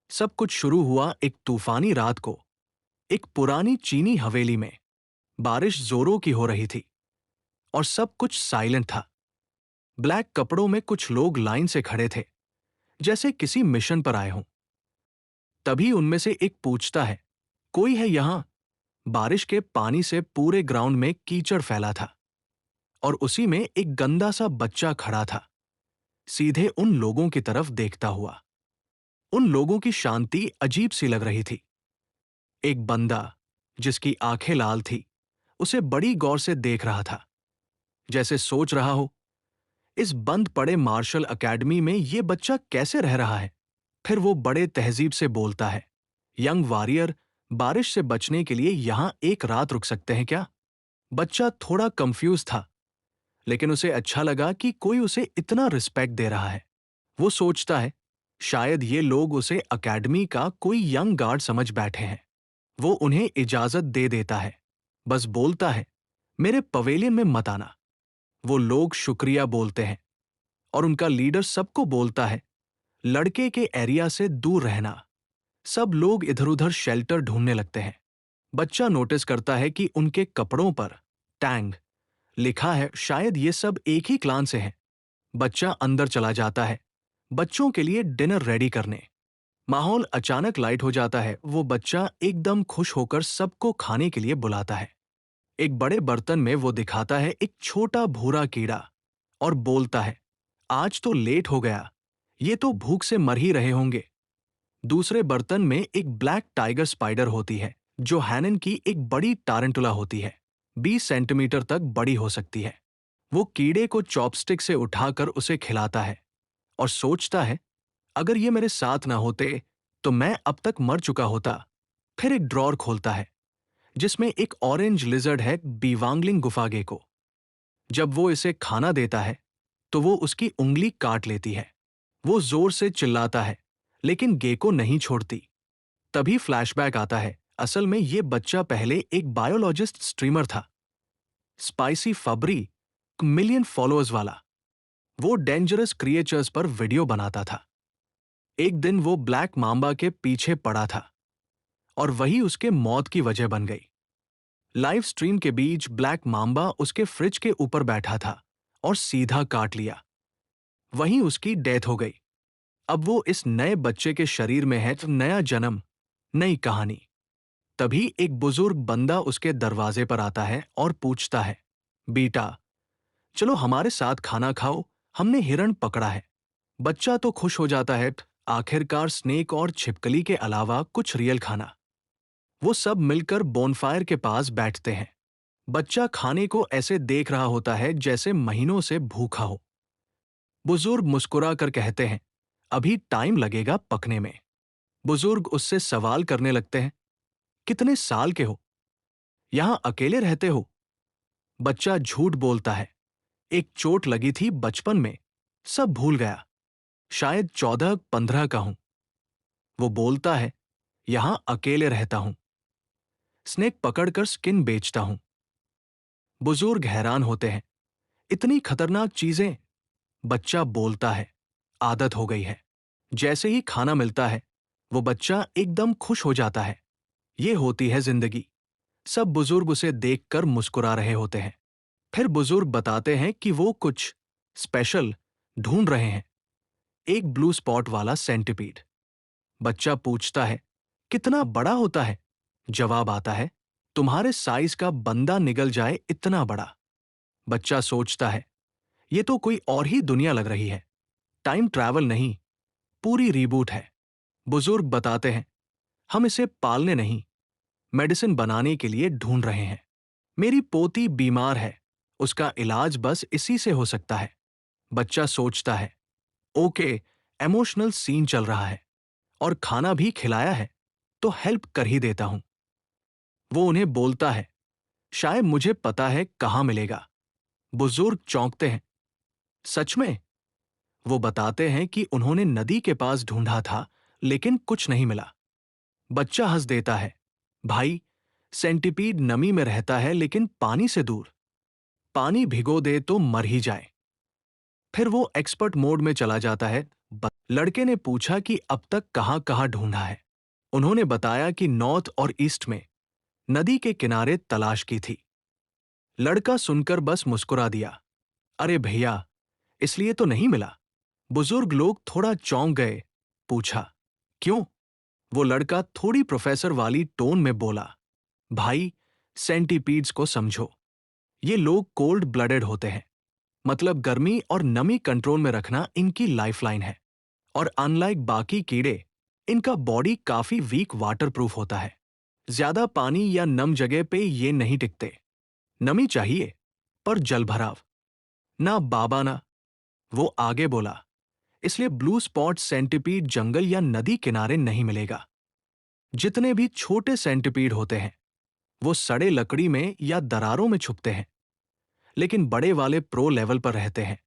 सब कुछ शुरू हुआ एक तूफानी रात को। एक पुरानी चीनी हवेली में बारिश जोरों की हो रही थी और सब कुछ साइलेंट था। ब्लैक कपड़ों में कुछ लोग लाइन से खड़े थे, जैसे किसी मिशन पर आए हों। तभी उनमें से एक पूछता है, कोई है यहां? बारिश के पानी से पूरे ग्राउंड में कीचड़ फैला था और उसी में एक गंदा सा बच्चा खड़ा था, सीधे उन लोगों की तरफ देखता हुआ। उन लोगों की शांति अजीब सी लग रही थी। एक बंदा, जिसकी आंखें लाल थी, उसे बड़ी गौर से देख रहा था, जैसे सोच रहा हो, इस बंद पड़े मार्शल अकेडमी में ये बच्चा कैसे रह रहा है। फिर वो बड़े तहजीब से बोलता है, यंग वॉरियर, बारिश से बचने के लिए यहां एक रात रुक सकते हैं क्या? बच्चा थोड़ा कंफ्यूज था, लेकिन उसे अच्छा लगा कि कोई उसे इतना रिस्पेक्ट दे रहा है। वो सोचता है, शायद ये लोग उसे अकेडमी का कोई यंग गार्ड समझ बैठे हैं। वो उन्हें इजाजत दे देता है, बस बोलता है, मेरे पवेलियन में मत आना। वो लोग शुक्रिया बोलते हैं और उनका लीडर सबको बोलता है, लड़के के एरिया से दूर रहना। सब लोग इधर उधर शेल्टर ढूंढने लगते हैं। बच्चा नोटिस करता है कि उनके कपड़ों पर टैंग लिखा है, शायद ये सब एक ही क्लान से हैं। बच्चा अंदर चला जाता है, बच्चों के लिए डिनर रेडी करने। माहौल अचानक लाइट हो जाता है। वो बच्चा एकदम खुश होकर सबको खाने के लिए बुलाता है। एक बड़े बर्तन में वो दिखाता है एक छोटा भूरा कीड़ा और बोलता है, आज तो लेट हो गया, ये तो भूख से मर ही रहे होंगे। दूसरे बर्तन में एक ब्लैक टाइगर स्पाइडर होती है, जो हैनन की एक बड़ी टारंटुला होती है, 20 सेंटीमीटर तक बड़ी हो सकती है। वो कीड़े को चॉपस्टिक से उठाकर उसे खिलाता है और सोचता है, अगर ये मेरे साथ ना होते तो मैं अब तक मर चुका होता। फिर एक ड्रॉर खोलता है, जिसमें एक ऑरेंज लिजर्ड है, बीवांगलिंग गुफागे को। जब वो इसे खाना देता है तो वो उसकी उंगली काट लेती है। वो जोर से चिल्लाता है, लेकिन गेको नहीं छोड़ती। तभी फ्लैशबैक आता है, असल में ये बच्चा पहले एक बायोलॉजिस्ट स्ट्रीमर था, स्पाइसी फबरी, मिलियन फॉलोअर्स वाला। वो डेंजरस क्रिएचर्स पर वीडियो बनाता था। एक दिन वो ब्लैक मांबा के पीछे पड़ा था और वही उसके मौत की वजह बन गई। लाइव स्ट्रीम के बीच ब्लैक मांबा उसके फ्रिज के ऊपर बैठा था और सीधा काट लिया। वहीं उसकी डेथ हो गई। अब वो इस नए बच्चे के शरीर में है, तो नया जन्म, नई कहानी। तभी एक बुजुर्ग बंदा उसके दरवाजे पर आता है और पूछता है, बेटा, चलो हमारे साथ खाना खाओ, हमने हिरण पकड़ा है। बच्चा तो खुश हो जाता है, आखिरकार स्नेक और छिपकली के अलावा कुछ रियल खाना। वो सब मिलकर बोनफायर के पास बैठते हैं। बच्चा खाने को ऐसे देख रहा होता है जैसे महीनों से भूखा हो। बुजुर्ग मुस्कुरा कर कहते हैं, अभी टाइम लगेगा पकने में। बुजुर्ग उससे सवाल करने लगते हैं, कितने साल के हो? यहां अकेले रहते हो? बच्चा झूठ बोलता है, एक चोट लगी थी बचपन में, सब भूल गया, शायद 14-15 का हूं। वो बोलता है, यहां अकेले रहता हूं, स्नेक पकड़कर स्किन बेचता हूं। बुजुर्ग हैरान होते हैं, इतनी खतरनाक चीजें? बच्चा बोलता है, आदत हो गई है। जैसे ही खाना मिलता है, वो बच्चा एकदम खुश हो जाता है। ये होती है जिंदगी। सब बुजुर्ग उसे देखकर मुस्कुरा रहे होते हैं। फिर बुजुर्ग बताते हैं कि वो कुछ स्पेशल ढूंढ रहे हैं, एक ब्लू स्पॉट वाला सेंटिपीड। बच्चा पूछता है, कितना बड़ा होता है? जवाब आता है, तुम्हारे साइज का बंदा निगल जाए इतना बड़ा। बच्चा सोचता है, ये तो कोई और ही दुनिया लग रही है, टाइम ट्रैवल नहीं, पूरी रीबूट है। बुजुर्ग बताते हैं, हम इसे पालने नहीं, मेडिसिन बनाने के लिए ढूंढ रहे हैं। मेरी पोती बीमार है, उसका इलाज बस इसी से हो सकता है। बच्चा सोचता है, ओके, इमोशनल सीन चल रहा है और खाना भी खिलाया है, तो हेल्प कर ही देता हूं। वो उन्हें बोलता है, शायद मुझे पता है कहां मिलेगा। बुजुर्ग चौंकते हैं, सच में? वो बताते हैं कि उन्होंने नदी के पास ढूंढा था, लेकिन कुछ नहीं मिला। बच्चा हंस देता है, भाई, सेंटिपीड नमी में रहता है लेकिन पानी से दूर, पानी भिगो दे तो मर ही जाए। फिर वो एक्सपर्ट मोड में चला जाता है। लड़के ने पूछा कि अब तक कहाँ कहाँ ढूंढा है। उन्होंने बताया कि नॉर्थ और ईस्ट में नदी के किनारे तलाश की थी। लड़का सुनकर बस मुस्कुरा दिया। अरे भैया, इसलिए तो नहीं मिला। बुजुर्ग लोग थोड़ा चौंक गए। पूछा, क्यों? वो लड़का थोड़ी प्रोफेसर वाली टोन में बोला, भाई, सेंटीपीड्स को समझो। ये लोग कोल्ड ब्लडेड होते हैं, मतलब गर्मी और नमी कंट्रोल में रखना इनकी लाइफलाइन है। और अनलाइक बाकी कीड़े, इनका बॉडी काफी वीक वाटरप्रूफ होता है। ज्यादा पानी या नम जगह पे ये नहीं टिकते। नमी चाहिए, पर जल भराव ना बाबा ना। वो आगे बोला, इसलिए ब्लू स्पॉट सेंटीपीड जंगल या नदी किनारे नहीं मिलेगा। जितने भी छोटे सेंटीपीड होते हैं वो सड़े लकड़ी में या दरारों में छुपते हैं, लेकिन बड़े वाले प्रो लेवल पर रहते हैं,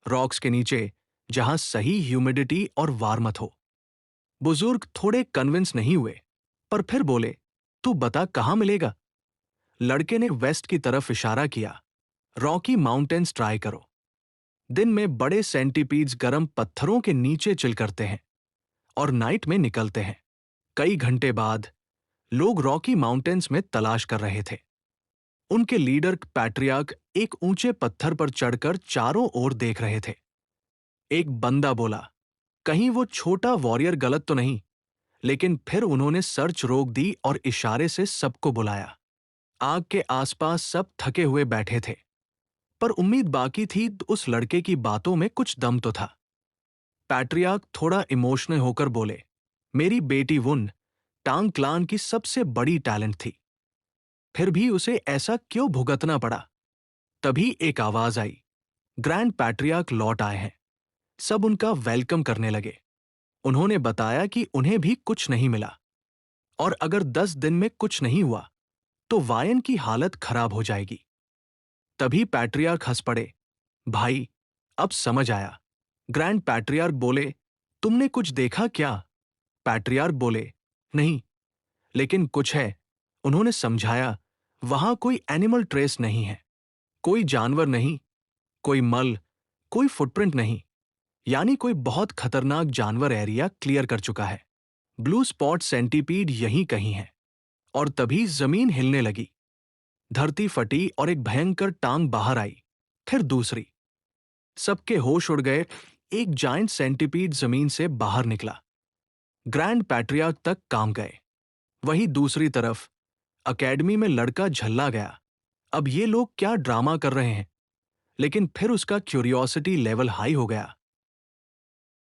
रॉक्स के नीचे, जहां सही ह्यूमिडिटी और वार्मथ हो। बुजुर्ग थोड़े कन्विंस नहीं हुए, पर फिर बोले, तू बता कहां मिलेगा? लड़के ने वेस्ट की तरफ इशारा किया। रॉकी माउंटेन्स ट्राई करो। दिन में बड़े सेंटीपीड्स गर्म पत्थरों के नीचे चिल करते हैं और नाइट में निकलते हैं। कई घंटे बाद लोग रॉकी माउंटेन्स में तलाश कर रहे थे। उनके लीडर पैट्रियार्क एक ऊंचे पत्थर पर चढ़कर चारों ओर देख रहे थे। एक बंदा बोला, कहीं वो छोटा वॉरियर गलत तो नहीं? लेकिन फिर उन्होंने सर्च रोक दी और इशारे से सबको बुलाया। आग के आसपास सब थके हुए बैठे थे, पर उम्मीद बाकी थी उस लड़के की बातों में कुछ दम तो था। पैट्रियार्क थोड़ा इमोशनल होकर बोले, मेरी बेटी वुन टांग क्लान की सबसे बड़ी टैलेंट थी, फिर भी उसे ऐसा क्यों भुगतना पड़ा? तभी एक आवाज आई, ग्रैंड पैट्रियार्क लौट आए हैं। सब उनका वेलकम करने लगे। उन्होंने बताया कि उन्हें भी कुछ नहीं मिला, और अगर 10 दिन में कुछ नहीं हुआ तो वायन की हालत खराब हो जाएगी। तभी पैट्रियार्क हंस पड़े, भाई, अब समझ आया। ग्रैंड पैट्रियार्क बोले, तुमने कुछ देखा क्या? पैट्रियार्क बोले, नहीं, लेकिन कुछ है। उन्होंने समझाया, वहां कोई एनिमल ट्रेस नहीं है, कोई जानवर नहीं, कोई मल, कोई फुटप्रिंट नहीं, यानी कोई बहुत खतरनाक जानवर एरिया क्लियर कर चुका है। ब्लू स्पॉट सेंटीपीड यहीं कहीं है। और तभी जमीन हिलने लगी। धरती फटी और एक भयंकर टांग बाहर आई, फिर दूसरी। सबके होश उड़ गए। एक जायंट सेंटीपीड जमीन से बाहर निकला। ग्रैंड पैट्रियार्क तक काम गए। वहीं दूसरी तरफ एकेडमी में लड़का झल्ला गया। अब ये लोग क्या ड्रामा कर रहे हैं? लेकिन फिर उसका क्यूरियोसिटी लेवल हाई हो गया।